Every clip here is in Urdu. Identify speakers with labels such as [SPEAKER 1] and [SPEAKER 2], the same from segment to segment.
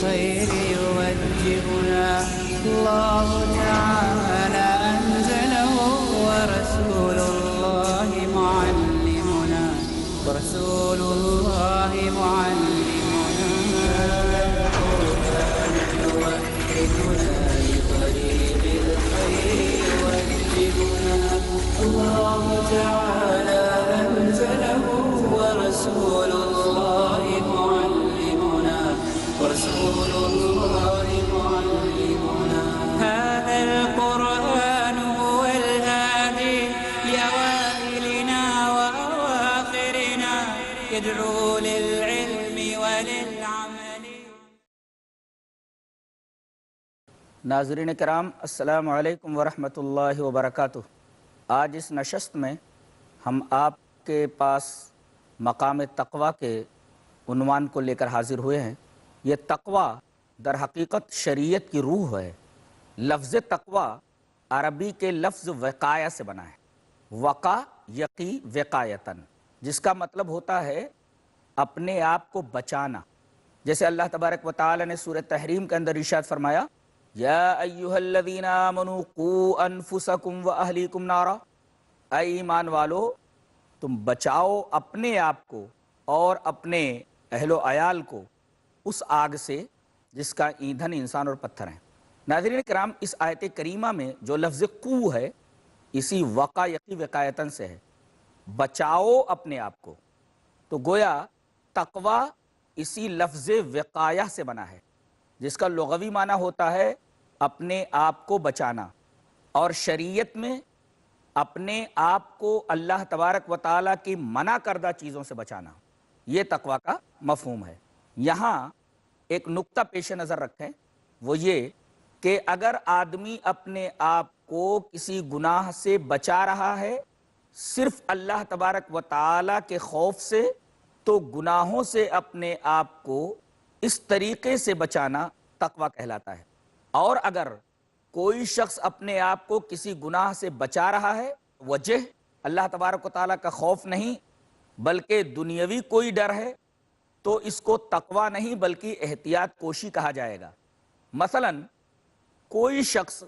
[SPEAKER 1] بالخير يوجهنا. الله تعالى أنزله ورسول الله معلمنا، ورسول الله معلمنا. القرآن يوحدنا لطريق الخير يوجهنا. الله تعالى أنزله ورسول الله معلمنا، ورسول الله معلمنا. هذا القرآن هو الهادي لأوائلنا وأواخرنا، يدعو للعلم وللعمل.
[SPEAKER 2] ناظرین کرام، السلام علیکم ورحمۃ اللہ وبرکاتہ۔ آج اس نشست میں ہم آپ کے پاس مقام تقویٰ کے عنوان کو لے کر حاضر ہوئے ہیں۔ یہ تقویٰ در حقیقت شریعت کی روح ہے۔ لفظ تقویٰ عربی کے لفظ وقایہ سے بنا ہے۔ وقا یقی وقایتاً، جس کا مطلب ہوتا ہے اپنے آپ کو بچانا۔ جیسے اللہ تبارک و تعالی نے سورہ تحریم کے اندر ارشاد فرمایا، یا ایہا الذین آمنوا قوا انفسکم واہلیکم نارا، اے ایمان والو تم بچاؤ اپنے آپ کو اور اپنے اہل و عیال کو اس آگ سے جس کا ایندھن انسان اور پتھر ہیں۔ ناظرین کرام، اس آیت کریمہ میں جو لفظ قو ہے اسی وقا یقی وقایتاً سے ہے، بچاؤ اپنے آپ کو۔ تو گویا تقویٰ اسی لفظ وقایہ سے بنا ہے، جس کا لغوی معنی ہوتا ہے اپنے آپ کو بچانا، اور شریعت میں اپنے آپ کو اللہ تبارک و تعالیٰ کی منع کردہ چیزوں سے بچانا، یہ تقویٰ کا مفہوم ہے۔ یہاں ایک نقطہ پیش نظر رکھیں، وہ یہ کہ اگر آدمی اپنے آپ کو کسی گناہ سے بچا رہا ہے صرف اللہ تبارک و تعالیٰ کے خوف سے، تو گناہوں سے اپنے آپ کو اس طریقے سے بچانا تقویٰ کہلاتا ہے۔ اور اگر کوئی شخص اپنے آپ کو کسی گناہ سے بچا رہا ہے، وجہ اللہ تبارک و تعالیٰ کا خوف نہیں بلکہ دنیاوی کوئی ڈر ہے، تو اس کو تقویٰ نہیں بلکہ احتیاط کوشی کہا جائے گا۔ مثلا کوئی شخص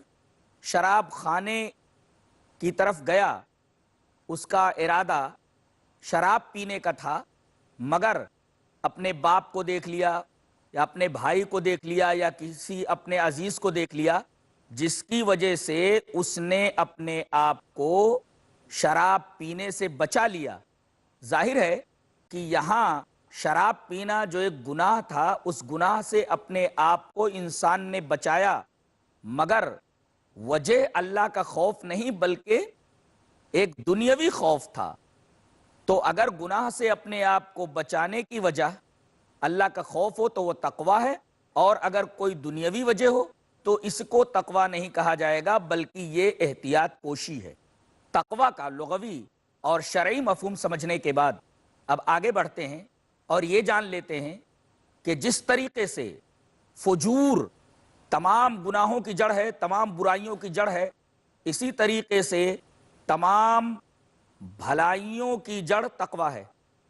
[SPEAKER 2] شراب خانے کی طرف گیا، اس کا ارادہ شراب پینے کا تھا، مگر اپنے باپ کو دیکھ لیا یا اپنے بھائی کو دیکھ لیا یا کسی اپنے عزیز کو دیکھ لیا، جس کی وجہ سے اس نے اپنے آپ کو شراب پینے سے بچا لیا۔ ظاہر ہے کہ یہاں شراب پینا جو ایک گناہ تھا، اس گناہ سے اپنے آپ کو انسان نے بچایا، مگر وجہ اللہ کا خوف نہیں بلکہ ایک دنیاوی خوف تھا۔ تو اگر گناہ سے اپنے آپ کو بچانے کی وجہ اللہ کا خوف ہو تو وہ تقویٰ ہے، اور اگر کوئی دنیاوی وجہ ہو تو اس کو تقویٰ نہیں کہا جائے گا بلکہ یہ احتیاط کوشی ہے۔ تقویٰ کا لغوی اور شرعی مفہوم سمجھنے کے بعد اب آگے بڑھتے ہیں اور یہ جان لیتے ہیں کہ جس طریقے سے فجور تمام گناہوں کی جڑ ہے، تمام برائیوں کی جڑ ہے، اسی طریقے سے تمام بھلائیوں کی جڑ تقویٰ ہے۔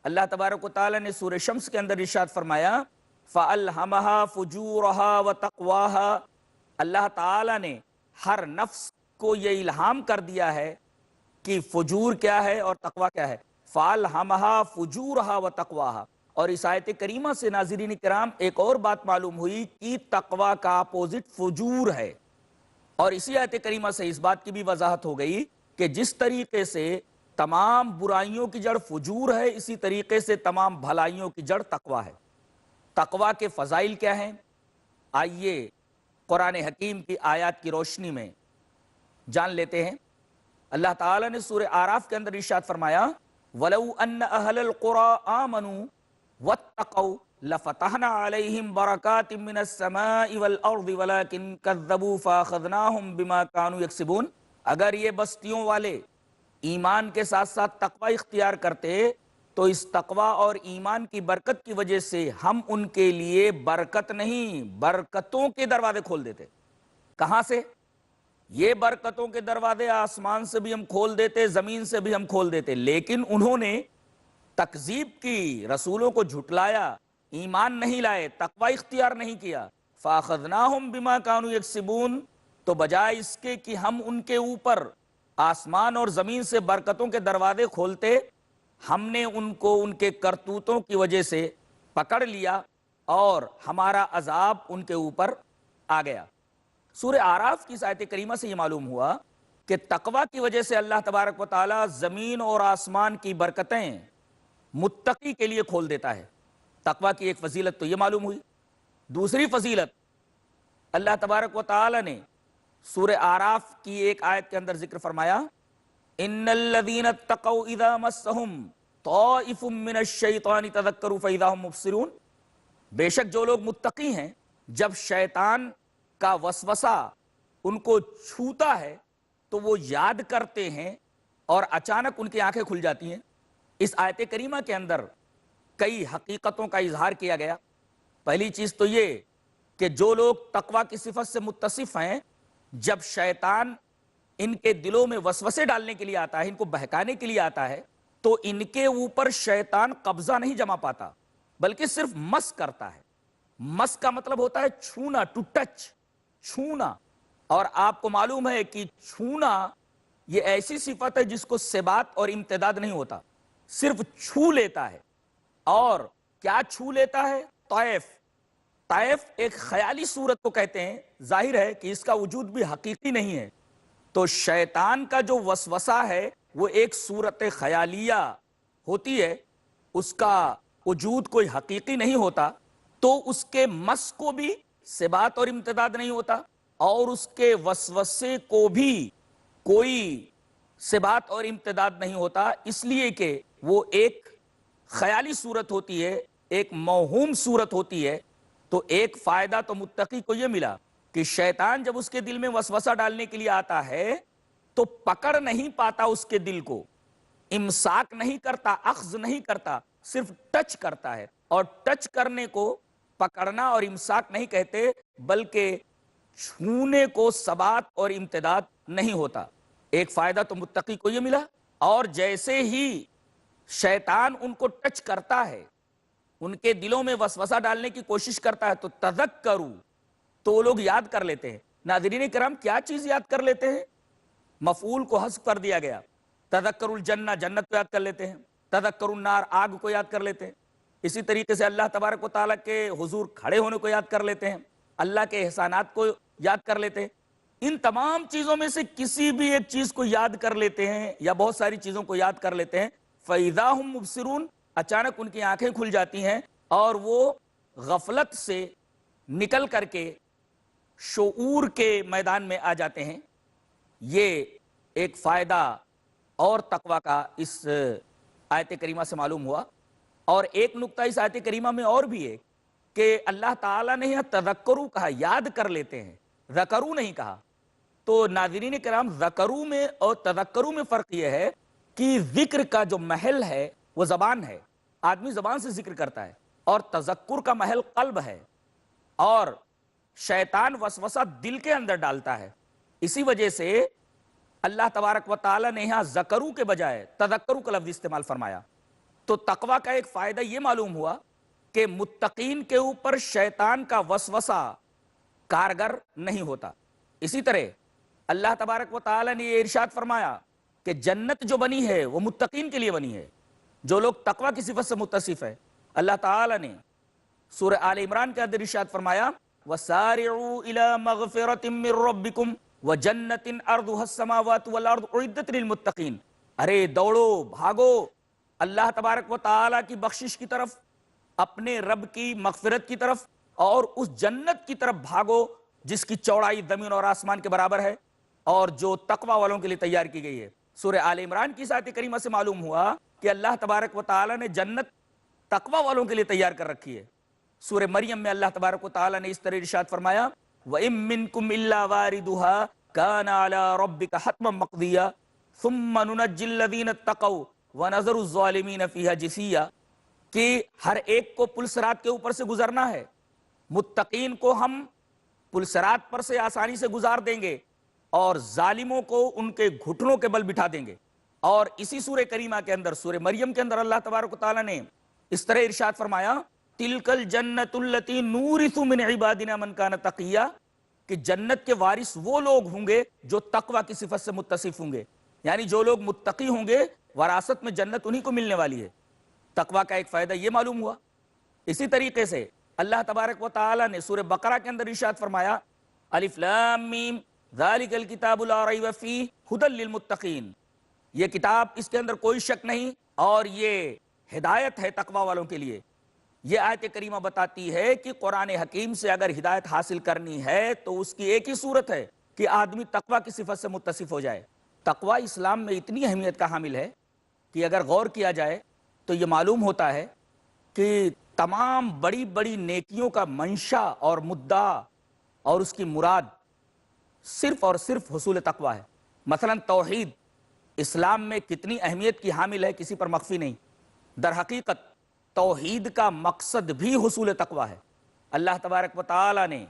[SPEAKER 2] اللہ تبارک و تعالیٰ نے سورہ شمس کے اندر ارشاد فرمایا، فَأَلْهَمَهَا فُجُورَهَا وَتَقْوَاهَا، اللہ تعالیٰ نے ہر نفس کو یہ الہام کر دیا ہے کہ فجور کیا ہے اور تقویٰ کیا ہے۔ فَأَلْهَمَهَا فُجُورَهَا وَتَقْوَاهَا۔ اور اس آیت کریمہ سے ناظرین کرام ایک اور بات معلوم ہوئی کہ تقویٰ کا اپوزٹ فجور ہے، اور اسی آیت کریمہ سے اس بات کی بھی وضاحت ہو گئی کہ جس طریقے سے تمام برائیوں کی جڑ فجور ہے، اسی طریقے سے تمام بھلائیوں کی جڑ تقویٰ ہے۔ تقویٰ کے فضائل کیا ہیں؟ آئیے قرآن حکیم کی آیات کی روشنی میں جان لیتے ہیں۔ اللہ تعالیٰ نے سورہ اعراف کے اندر ارشاد فرمایا، وَلَوْ أَنَّ أَهْلَ الْقُرَىٰ آمَنُوا وَاتَّقَوْا لَفَتَحْنَا عَلَيْهِمْ بَرَكَاتٍ مِّنَ السَّمَاءِ وَالْأَرْضِ وَلَٰكِن كَذَّبُوا فَأَخَذْنَاهُمْ بِمَا كَانُوا يَكْسِبُونَ۔ اگر یہ بستیوں والے ایمان کے ساتھ ساتھ تقوی اختیار کرتے تو اس تقوی اور ایمان کی برکت کی وجہ سے ہم ان کے لیے برکت نہیں برکتوں کے دروازے کھول دیتے۔ کہاں سے؟ یہ برکتوں کے دروازے آسمان سے بھی ہم کھول دیتے، زمین سے بھی ہم کھول دیتے، لیکن انہوں نے تکذیب کی، رسولوں کو جھٹلایا، ایمان نہیں لائے، تقوی اختیار نہیں کیا، فَأَخَذْنَاهُمْ بِمَا كَانُوا يَكْسِبُونَ، تو بجائے اس کے کہ ہم ان کے اوپر آسمان اور زمین سے برکتوں کے دروازے کھولتے، ہم نے ان کو ان کے کرتوتوں کی وجہ سے پکڑ لیا اور ہمارا عذاب ان کے اوپر آ گیا۔ سورہ اعراف کی آیت کریمہ سے یہ معلوم ہوا کہ تقوی کی وجہ سے اللہ تبارک و تعالی زمین اور آسمان کی برکتیں متقی کے لیے کھول دیتا ہے۔ تقوی کی ایک فضیلت تو یہ معلوم ہوئی۔ دوسری فضیلت اللہ تبارک و تعالی نے سورہ اعراف کی ایک آیت کے اندر ذکر فرمایا، ان الذین اتقوا اذا مسهم طائف من الشیطان تذکروا فاذا هم مبصرون، بے شک جو لوگ متقی ہیں جب شیطان کا وسوسہ ان کو چھوتا ہے تو وہ یاد کرتے ہیں اور اچانک ان کی آنکھیں کھل جاتی ہیں۔ اس آیت کریمہ کے اندر کئی حقیقتوں کا اظہار کیا گیا۔ پہلی چیز تو یہ کہ جو لوگ تقوی کی صفت سے متصف ہیں، جب شیطان ان کے دلوں میں وسوسے ڈالنے کے لیے آتا ہے، ان کو بہکانے کے لیے آتا ہے، تو ان کے اوپر شیطان قبضہ نہیں جما پاتا بلکہ صرف مس کرتا ہے۔ مس کا مطلب ہوتا ہے چھونا، ٹو ٹچ، چھونا۔ اور آپ کو معلوم ہے کہ چھونا یہ ایسی صفت ہے جس کو ثبات اور امتداد نہیں ہوتا، صرف چھو لیتا ہے۔ اور کیا چھو لیتا ہے؟ طیف۔ طیف ایک خیالی صورت کو کہتے ہیں، ظاہر ہے کہ اس کا وجود بھی حقیقی نہیں ہے۔ تو شیطان کا جو وسوسہ ہے وہ ایک صورت خیالیہ ہوتی ہے، اس کا وجود کوئی حقیقی نہیں ہوتا، تو اس کے مس کو بھی ثبات اور امتداد نہیں ہوتا اور اس کے وسوسے کو بھی کوئی ثبات اور امتداد نہیں ہوتا، اس لیے کہ وہ ایک خیالی صورت ہوتی ہے، ایک موہوم صورت ہوتی ہے۔ تو ایک فائدہ تو متقی کو یہ ملا کہ شیطان جب اس کے دل میں وسوسہ ڈالنے کے لیے آتا ہے تو پکڑ نہیں پاتا، اس کے دل کو امساک نہیں کرتا، اخذ نہیں کرتا، صرف ٹچ کرتا ہے۔ اور ٹچ کرنے کو پکڑنا اور امساک نہیں کہتے بلکہ چھونے کو ثبات اور امتداد نہیں ہوتا۔ ایک فائدہ تو متقی کو یہ ملا، اور جیسے ہی شیطان ان کو ٹچ کرتا ہے، ان کے دلوں میں وسوسہ ڈالنے کی کوشش کرتا ہے، تو تذکروا، تو وہ لوگ یاد کر لیتے ہیں۔ ناظرین کرام، کیا چیز یاد کر لیتے ہیں؟ مفعول کو حذف کر دیا گیا۔ تذکروا الجنہ، جنت کو یاد کر لیتے ہیں۔ تذکروا النار، آگ کو یاد کر لیتے ہیں۔ اسی طریقے سے اللہ تبارک و تعالیٰ کے حضور کھڑے ہونے کو یاد کر لیتے ہیں، اللہ کے احسانات کو یاد کر لیتے ہیں۔ ان تمام چیزوں میں سے کسی بھی ایک چیز کو یاد کر لیتے ہیں یا بہت ساری چیزوں کو یاد کر لیتے ہیں، فَإِذَا هُمْ مُبْصِرُونَ، اچانک ان کی آنکھیں کھل جاتی ہیں اور وہ غفلت سے نکل کر کے شعور کے میدان میں آ جاتے ہیں۔ یہ ایک فائدہ اور تقوی کا اس آیت کریمہ سے معلوم ہوا۔ اور ایک نقطہ اس آیت کریمہ میں اور بھی ہے کہ اللہ تعالیٰ نے یہاں تذکروا کہا، یاد کر لیتے ہیں، ذکروا نہیں کہا۔ تو ناظرین کرام، ذکروا میں اور تذکروا میں فرق یہ ہے کہ ذکر کا جو محل ہے وہ زبان ہے، آدمی زبان سے ذکر کرتا ہے، اور تذکر کا محل قلب ہے، اور شیطان وسوسہ دل کے اندر ڈالتا ہے۔ اسی وجہ سے اللہ تبارک و تعالیٰ نے یہاں ذکروا کے بجائے تذکروا کا لفظ استعمال فرمایا۔ تو تقوی کا ایک فائدہ یہ معلوم ہوا کہ متقین کے اوپر شیطان کا وسوسہ کارگر نہیں ہوتا۔ اسی طرح اللہ تبارک و تعالیٰ نے یہ ارشاد فرمایا کہ جنت جو بنی ہے وہ متقین کے لیے بنی ہے، جو لوگ تقوی کی صفت سے متصف ہے۔ اللہ تعالیٰ نے سورہ آل عمران کے اندر ارشاد فرمایا، وَسَارِعُوا إِلَى مَغْفِرَةٍ مِّن رَّبِّكُمْ وَجَنَّةٍ عَرْضُهَا السَّمَاوَاتُ وَالْأَرْضُ أُعِدَّتْ لِلْمُتَّقِينَ، ارے دوڑو بھاگو اللہ تبارک و تعالیٰ کی بخشش کی طرف، اپنے رب کی مغفرت کی طرف، اور اس جنت کی طرف بھاگو جس کی چوڑائی زمین اور آسمان کے برابر ہے اور جو تقوی والوں کے لیے تیار کی گئی ہے۔ سورہ آل عمران کی آیت کریمہ سے معلوم ہوا کہ اللہ تبارک و تعالیٰ نے جنت تقوی والوں کے لیے تیار کر رکھی ہے۔ سورہ مریم میں اللہ تبارک و تعالیٰ نے اس طرح ارشاد فرمایا، وَإِن مِّنكُمْ إِلَّا وَارِدُهَا كَانَ عَلَى رَبِّكَ حَتْمًا مَّقْضِيًّا ثُمَّ نُنَجِّي الَّذِينَ اتَّقَوْا وَنَذَرُ الظَّالِمِينَ فِيهَا جِثِيًّا، کہ ہر ایک کو پلسرات کے اوپر سے گزرنا ہے، متقین کو ہم پلسرات پر سے آسانی سے گزار دیں گے اور ظالموں کو ان کے گھٹنوں کے بل بٹھا دیں گے۔ اور اسی سورہ کریمہ کے اندر، سورہ مریم کے اندر اللہ تبارک و تعالیٰ نے اس طرح ارشاد فرمایا تِلْكَ الْجَنَّةُ الَّتِي نُورِثُ مِنْ عِبَادِنَا مَنْ كَانَ تَقِيًّا کہ جنت کے وارث وہ لوگ ہوں گے جو تقوی کی صفت سے متصف ہوں گے، یعنی جو لوگ متقی ہوں گے وراثت میں جنت انہی کو ملنے والی ہے۔ تقوی کا ایک فائدہ یہ معلوم ہوا۔ اسی طریقے سے اللہ تبارک و تعالی نے سورہ بقرہ کے اندر ارشاد فرمایا الف لام میم ذالک الکتاب لا ریب فیہ ھدی للمتقین، یہ کتاب اس کے اندر کوئی شک نہیں اور یہ ہدایت ہے تقوی والوں کے لیے۔ یہ آیت کریمہ بتاتی ہے کہ قرآن حکیم سے اگر ہدایت حاصل کرنی ہے تو اس کی ایک ہی صورت ہے کہ آدمی تقوی کی صفت سے متصف ہو جائے۔ تقوی اسلام میں اتنی اہمیت کا حامل ہے کہ اگر غور کیا جائے تو یہ معلوم ہوتا ہے کہ تمام بڑی بڑی نیکیوں کا منشا اور مدعا اور اس کی مراد صرف اور صرف حصول تقوی ہے۔ مثلا توحید اسلام میں کتنی اہمیت کی حامل ہے کسی پر مخفی نہیں۔ در حقیقت توحید کا مقصد بھی حصول تقوی ہے۔ اللہ تبارک و تعالی نے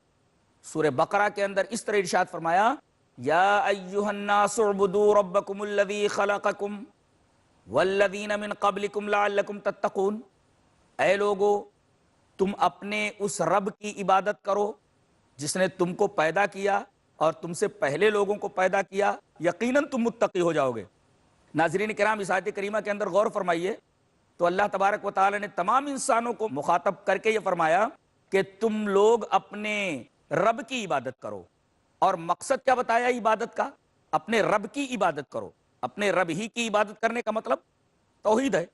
[SPEAKER 2] سورہ بقرہ کے اندر اس طرح ارشاد فرمایا یا ایھا الناس اعبدوا ربکم الذی خلقکم والذین من قبلکم لعلکم تتقون، اے لوگو تم اپنے اس رب کی عبادت کرو جس نے تم کو پیدا کیا اور تم سے پہلے لوگوں کو پیدا کیا، یقیناً تم متقی ہو جاؤ گے۔ ناظرین کرام اس آیت کریمہ کے اندر غور فرمائیے تو اللہ تبارک و تعالی نے تمام انسانوں کو مخاطب کر کے یہ فرمایا کہ تم لوگ اپنے رب کی عبادت کرو، اور مقصد کیا بتایا عبادت کا؟ اپنے رب کی عبادت کرو۔ اپنے رب ہی کی عبادت کرنے کا مطلب توحید ہے،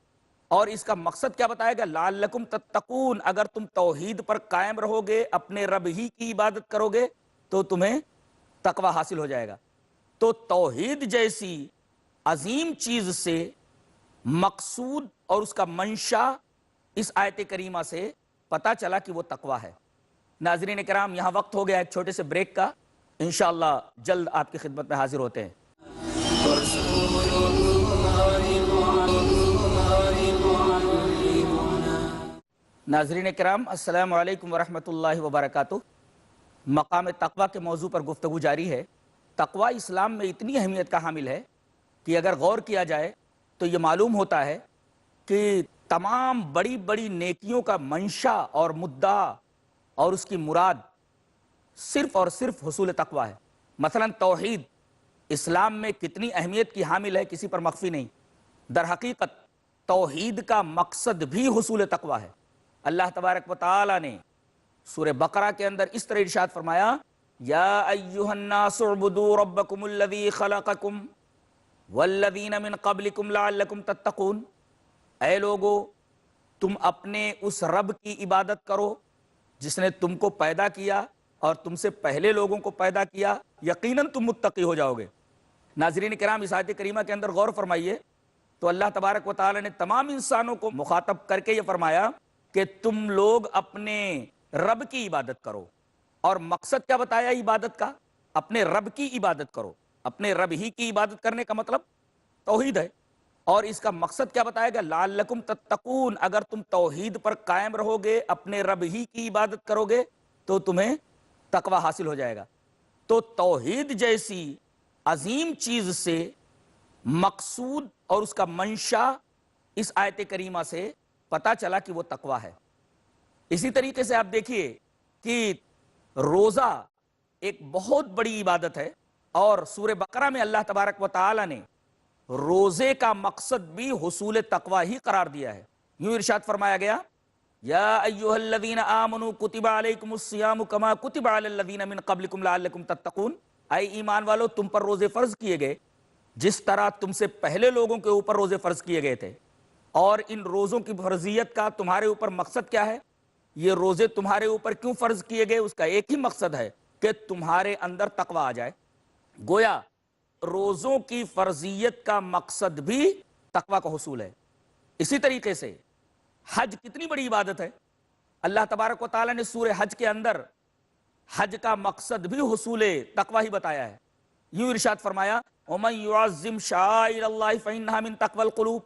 [SPEAKER 2] اور اس کا مقصد کیا بتایا گیا؟ لعلکم تتقون، اگر تم توحید پر قائم رہو گے، اپنے رب ہی کی عبادت کرو گے تو تمہیں تقوی حاصل ہو جائے گا۔ تو توحید جیسی عظیم چیز سے مقصود اور اس کا منشا اس آیت کریمہ سے پتہ چلا کہ وہ تقوی ہے۔ ناظرین کرام یہاں وقت ہو گیا ایک چھوٹے سے بریک کا، انشاءاللہ جلد آپ کی خدمت میں حاضر ہوتے ہیں۔ ناظرین کرام السلام علیکم ورحمۃ اللہ وبرکاتہ۔ مقام تقوی کے موضوع پر گفتگو جاری ہے۔ تقوی اسلام میں اتنی اہمیت کا حامل ہے کہ اگر غور کیا جائے تو یہ معلوم ہوتا ہے کہ تمام بڑی بڑی نیکیوں کا منشا اور مدعا اور اس کی مراد صرف اور صرف حصول تقوی ہے۔ مثلا توحید اسلام میں کتنی اہمیت کی حامل ہے کسی پر مخفی نہیں۔ در حقیقت توحید کا مقصد بھی حصول تقوی ہے۔ اللہ تبارک و تعالی نے سورہ بقرہ کے اندر اس طرح ارشاد فرمایا یا ایھا الناس اعبدوا ربکم الذی خلقکم والذین من قبلکم لعلکم تتقون، اے لوگو تم اپنے اس رب کی عبادت کرو جس نے تم کو پیدا کیا اور تم سے پہلے لوگوں کو پیدا کیا، یقیناً تم متقی ہو جاؤ گے۔ ناظرین کرام اس آیت کریمہ کے اندر غور فرمائیے تو اللہ تبارک و تعالی نے تمام انسانوں کو مخاطب کر کے یہ فرمایا کہ تم لوگ اپنے رب کی عبادت کرو، اور مقصد کیا بتایا عبادت کا؟ اپنے رب کی عبادت کرو۔ اپنے رب ہی کی عبادت کرنے کا مطلب توحید ہے، اور اس کا مقصد کیا بتایا گیا؟ لعلکم تتقون، اگر تم توحید پر قائم رہو گے، اپنے رب ہی کی عبادت کرو گے تو تمہیں تقوی حاصل ہو جائے گا۔ تو توحید جیسی عظیم چیز سے مقصود اور اس کا منشا اس آیت کریمہ سے پتہ چلا کہ وہ تقوی ہے۔ اسی طریقے سے آپ دیکھیے کہ روزہ ایک بہت بڑی عبادت ہے، اور سورہ بقرہ میں اللہ تبارک و تعالی نے روزے کا مقصد بھی حصول تقوی ہی قرار دیا ہے۔ یوں ارشاد فرمایا گیا یا ایھا الذین آمنوا کتب علیکم الصیام کما کتب علی الذین من قبلکم لعلکم تتقون، اے ایمان والو تم پر روزے فرض کیے گئے جس طرح تم سے پہلے لوگوں کے اوپر روزے فرض کیے گئے تھے۔ اور ان روزوں کی فرضیت کا تمہارے اوپر مقصد کیا ہے؟ یہ روزے تمہارے اوپر کیوں فرض کیے گئے؟ اس کا ایک ہی مقصد ہے کہ تمہارے اندر تقوی آ جائے۔ گویا روزوں کی فرضیت کا مقصد بھی تقوی کا حصول ہے۔ اسی طریقے سے حج کتنی بڑی عبادت ہے۔ اللہ تبارک و تعالی نے سورہ حج کے اندر حج کا مقصد بھی حصول تقوی ہی بتایا ہے۔ یوں ارشاد فرمایا وَمَن يُعَظِّمْ شَعَائِرَ اللَّهِ فَإِنَّهَا مِن تَقْوَى الْقُلُوبِ،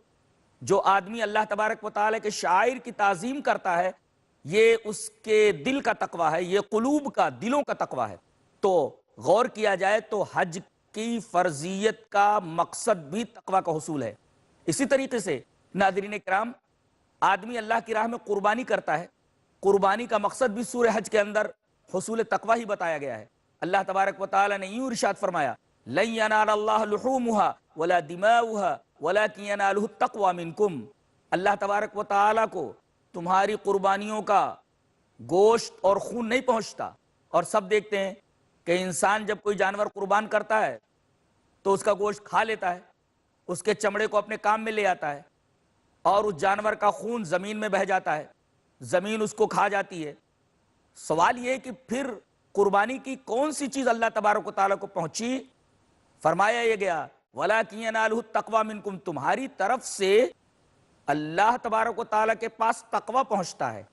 [SPEAKER 2] جو آدمی اللہ تبارک و تعالی کے شعائر کی تعظیم کرتا ہے یہ اس کے دل کا تقوی ہے، یہ قلوب کا، دلوں کا تقوی ہے۔ تو غور کیا جائے تو حج کی فرضیت کا مقصد بھی تقوی کا حصول ہے۔ اسی طریقے سے ناظرین کرام آدمی اللہ کی راہ میں قربانی کرتا ہے قربانی کا مقصد بھی سورہ حج کے اندر حصول تقوی ہی بتایا گیا ہے۔ اللہ تبارک و تعالی نے یوں ارشاد فرمایا لن ینال اللہ لحومها ولا دماؤها ولکن ینالہ التقوی منکم، اللہ تبارک و تعالی کو تمہاری قربانیوں کا گوشت اور خون نہیں پہنچتا۔ اور سب دیکھتے ہیں کہ انسان جب کوئی جانور قربان کرتا ہے تو اس کا گوشت کھا لیتا ہے، اس کے چمڑے کو اپنے کام میں لے آتا ہے، اور اس جانور کا خون زمین میں بہہ جاتا ہے، زمین اس کو کھا جاتی ہے۔ سوال یہ ہے کہ پھر قربانی کی کون سی چیز اللہ تبارک و تعالیٰ کو پہنچی؟ فرمایا یہ گیا وَلَٰكِن يَنَالُهُ التَّقْوَىٰ مِنكُمْ، تمہاری طرف سے اللہ تبارک و تعالیٰ کے پاس تقوی پہنچتا ہے۔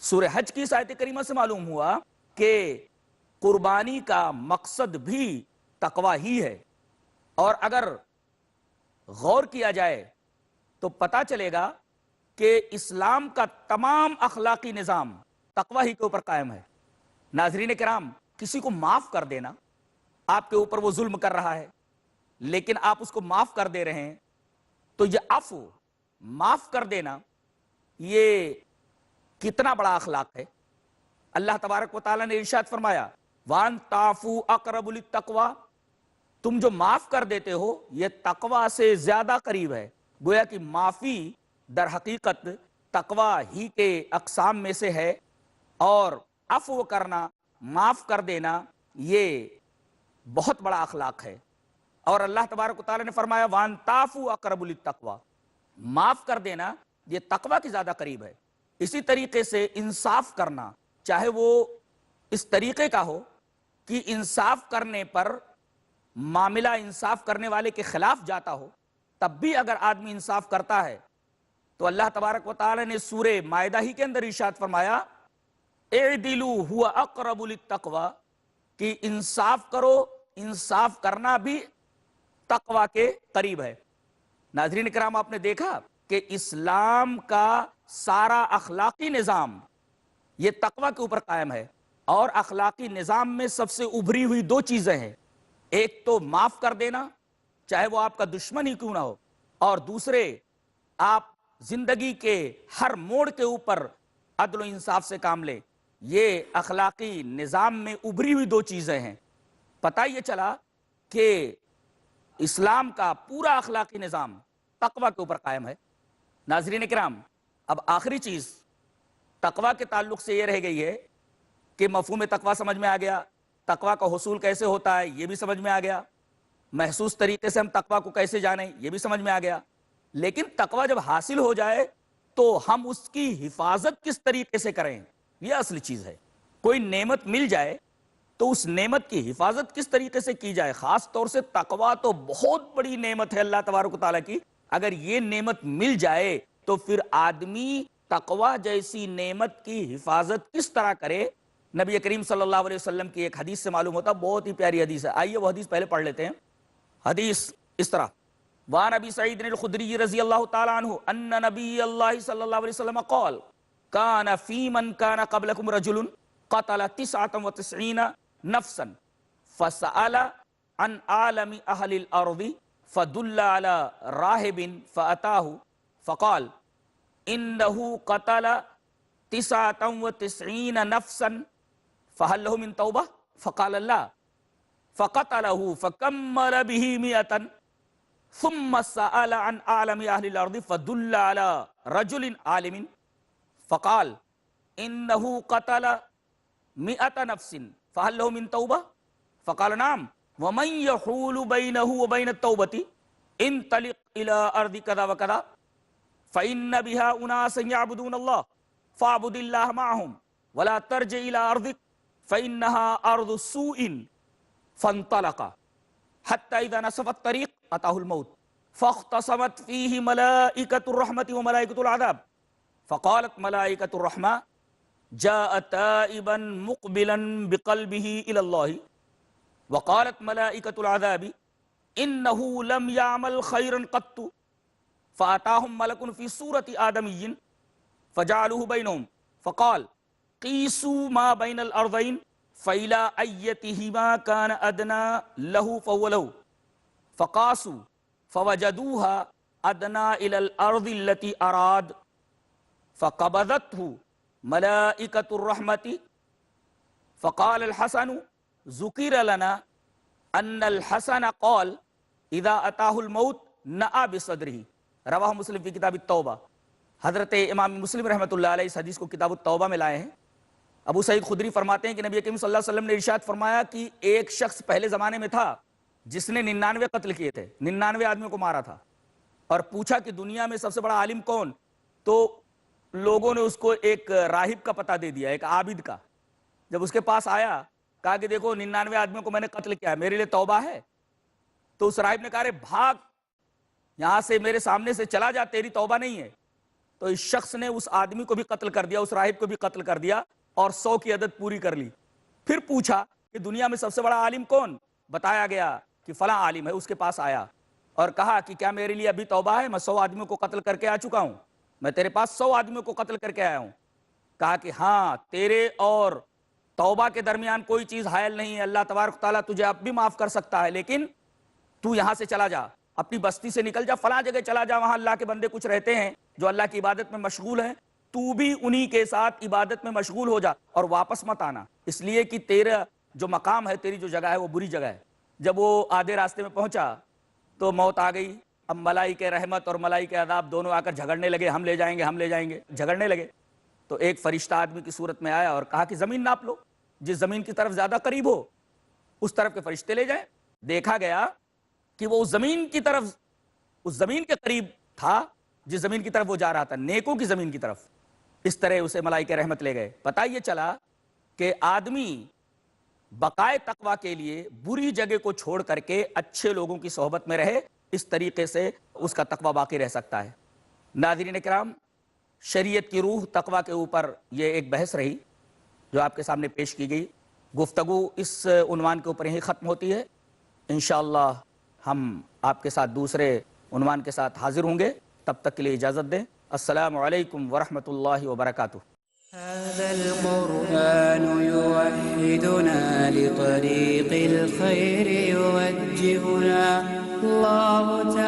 [SPEAKER 2] سورہ حج کی اس آیت کریمہ سے معلوم ہوا کہ قربانی کا مقصد بھی تقوی ہی ہے، اور اگر غور کیا جائے تو پتہ چلے گا کہ اسلام کا تمام اخلاقی نظام تقوی ہی کے اوپر قائم ہے۔ ناظرین کرام، کسی کو معاف کر دینا، آپ کے اوپر وہ ظلم کر رہا ہے لیکن آپ اس کو معاف کر دے رہے ہیں، تو یہ عفو، معاف کر دینا، یہ کتنا بڑا اخلاق ہے۔ اللہ تبارک و تعالیٰ نے ارشاد فرمایا وَأَن تَعْفُوا أَقْرَبُ لِلتَّقْوَىٰ، تم جو معاف کر دیتے ہو یہ تقوی سے زیادہ قریب ہے۔ گویا کہ معافی در حقیقت تقوی ہی کے اقسام میں سے ہے، اور عفو کرنا، معاف کر دینا، یہ بہت بڑا اخلاق ہے۔ اور اللہ تبارک و تعالیٰ نے فرمایا وَأَن تَعْفُوا أَقْرَبُ لِلتَّقْوَىٰ، معاف کر دینا یہ تقوی کی زیادہ قریب ہے۔ اسی طریقے سے انصاف کرنا، چاہے وہ اس طریقے کا ہو کہ انصاف کرنے پر معاملہ انصاف کرنے والے کے خلاف جاتا ہو، تب بھی اگر آدمی انصاف کرتا ہے تو اللہ تبارک و تعالی نے سورہ مائدہ ہی کے اندر ارشاد فرمایا اعدلوا هو اقرب للتقوی، کہ انصاف کرو، انصاف کرنا بھی تقوی کے قریب ہے۔ ناظرین کرام، آپ نے دیکھا کہ اسلام کا سارا اخلاقی نظام یہ تقوی کے اوپر قائم ہے، اور اخلاقی نظام میں سب سے ابھری ہوئی دو چیزیں ہیں، ایک تو معاف کر دینا چاہے وہ آپ کا دشمن ہی کیوں نہ ہو، اور دوسرے آپ زندگی کے ہر موڑ کے اوپر عدل و انصاف سے کام لیں۔ یہ اخلاقی نظام میں ابھری ہوئی دو چیزیں ہیں۔ پتہ یہ چلا کہ اسلام کا پورا اخلاقی نظام تقوی کے اوپر قائم ہے۔ ناظرین کرام، اب آخری چیز تقوی کے تعلق سے یہ رہ گئی ہے کہ مفہوم تقوی سمجھ میں آ گیا، تقوی کا حصول کیسے ہوتا ہے یہ بھی سمجھ میں آ گیا، محسوس طریقے سے ہم تقوی کو کیسے جانیں یہ بھی سمجھ میں آ گیا، لیکن تقوی جب حاصل ہو جائے تو ہم اس کی حفاظت کس طریقے سے کریں، یہ اصل چیز ہے۔ کوئی نعمت مل جائے تو اس نعمت کی حفاظت کس طریقے سے کی جائے، خاص طور سے تقوی تو بہت بڑی نعمت ہے اللہ تبارک و تعالیٰ کی۔ اگر یہ نعمت مل جائے تو پھر آدمی تقوی جیسی نعمت کی حفاظت کس طرح کرے، نبی کریم صلی اللہ علیہ وسلم کی ایک حدیث سے معلوم ہوتا، بہت ہی پیاری حدیث ہے۔ آئیے وہ حدیث پہلے پڑھ لیتے ہیں۔ حدیث اس طرح، وعن ابی سعید الخدری رضی اللہ تعالی عنہ ان نبی اللہ صلی اللہ علیہ وسلم قال کان فی من کان قبلکم رجل قتل 99 نفسا فسأل عن عالم اہل الارض فدل على راہب فأتاه فقال انه قتل 99 نفسا فهل له من توبہ فقال لا فقتله فكمل به 100 ثم سأل عن عالم اہل الارض فدل على رجل عالم فقال انه قتل 100 نفس فهل له من توبہ فقال نعم ومن يحول بينه وبين التوبة انطلق الى ارض كذا وكذا فإن بها أناسا يعبدون الله فاعبد الله معهم ولا ترجع إلى أرضك فإنها أرض سوء فانطلق حتى إذا نصف الطريق أتاه الموت فاختصمت فيه ملائكة الرحمة وملائكة العذاب فقالت ملائكة الرحمة جاء تائبا مقبلا بقلبه إلى الله وقالت ملائكة العذاب إنه لم يعمل خيرا قط فأتاهم ملك في صورة آدمي فجعلوه بينهم فقال قيسوا ما بين الأرضين فإلى أيتهما كان أدنى له فهو له فقاسوا فوجدوها أدنى إلى الأرض التي أراد فقبضته ملائکۃ الرحمۃ فقال الحسن ذکر لنا ان الحسن قال اذا اتاه الموت نأى بصدره، رواہ مسلم فی کتاب التوبہ۔ حضرت امام مسلم رحمۃ اللہ علیہ اس حدیث کو کتاب التوبہ میں لائے ہیں۔ ابو سعید خدری فرماتے ہیں کہ نبی کریم صلی اللہ علیہ وسلم نے ارشاد فرمایا کہ ایک شخص پہلے زمانے میں تھا جس نے 99 قتل کیے تھے، 99 آدمیوں کو مارا تھا، اور پوچھا کہ دنیا میں سب سے بڑا عالم کون؟ تو لوگوں نے اس کو ایک راہب کا پتہ دے دیا، ایک عابد کا۔ جب اس کے پاس آیا کہا کہ دیکھو 99 آدمیوں کو میں نے قتل کیا ہے، میرے لیے توبہ ہے؟ تو اس راہب نے کہا رے بھاگ یہاں سے، میرے سامنے سے چلا جا، تیری توبہ نہیں ہے۔ تو اس شخص نے اس آدمی کو بھی قتل کر دیا، اس راہب کو بھی قتل کر دیا، اور 100 کی عدد پوری کر لی۔ پھر پوچھا کہ دنیا میں سب سے بڑا عالم کون؟ بتایا گیا کہ فلاں عالم ہے۔ اس کے پاس آیا اور کہا کہ کیا میرے لیے ابھی توبہ ہے؟ میں 100 آدمیوں کو قتل کر کے آ چکا ہوں، میں تیرے پاس 100 آدمیوں کو قتل کر کے آیا ہوں۔ کہا کہ ہاں، تیرے اور توبہ کے درمیان کوئی چیز حائل نہیں ہے، اللہ تبارک تعالیٰ تجھے اب بھی معاف کر سکتا ہے، لیکن تو یہاں سے چلا جا، اپنی بستی سے نکل جا، فلاں جگہ چلا جا، وہاں اللہ کے بندے کچھ رہتے ہیں جو اللہ کی عبادت میں مشغول ہیں، تو بھی انہی کے ساتھ عبادت میں مشغول ہو جا، اور واپس مت آنا، اس لیے کہ تیرا جو مقام ہے، تیری جو جگہ ہے وہ بری جگہ ہے۔ جب وہ آدھے راستے میں پہنچا تو موت آ گئی۔ اب ملائکہ رحمت اور ملائکہ عذاب دونوں آ کر جھگڑنے لگے، ہم لے جائیں گے، ہم لے جائیں گے، جھگڑنے لگے۔ تو ایک فرشتہ آدمی کی صورت میں آیا اور کہا کہ زمین ناپ لو، جس زمین کی طرف زیادہ قریب ہو اس طرف کے فرشتے لے جائیں۔ دیکھا گیا کہ وہ اس زمین کی طرف، اس زمین کے قریب تھا جس زمین کی طرف وہ جا رہا تھا، نیکوں کی زمین کی طرف۔ اس طرح اسے ملائکہ رحمت لے گئے۔ پتہ یہ چلا کہ آدمی بقائے تقوی کے لیے بری جگہ کو چھوڑ کر کے اچھے لوگوں کی صحبت میں رہے، اس طریقے سے اس کا تقوی باقی رہ سکتا ہے۔ ناظرین کرام، شریعت کی روح تقوی کے اوپر یہ ایک بحث رہی جو آپ کے سامنے پیش کی گئی۔ گفتگو اس عنوان کے اوپر ہی ختم ہوتی ہے۔ انشاءاللہ ہم آپ کے ساتھ دوسرے عنوان کے ساتھ حاضر ہوں گے، تب تک کے لیے اجازت دیں۔ السلام علیکم ورحمۃ اللہ وبرکاتہ۔
[SPEAKER 1] هذا القرآن يوحدنا لطريق الخير يوجهنا الله تعالى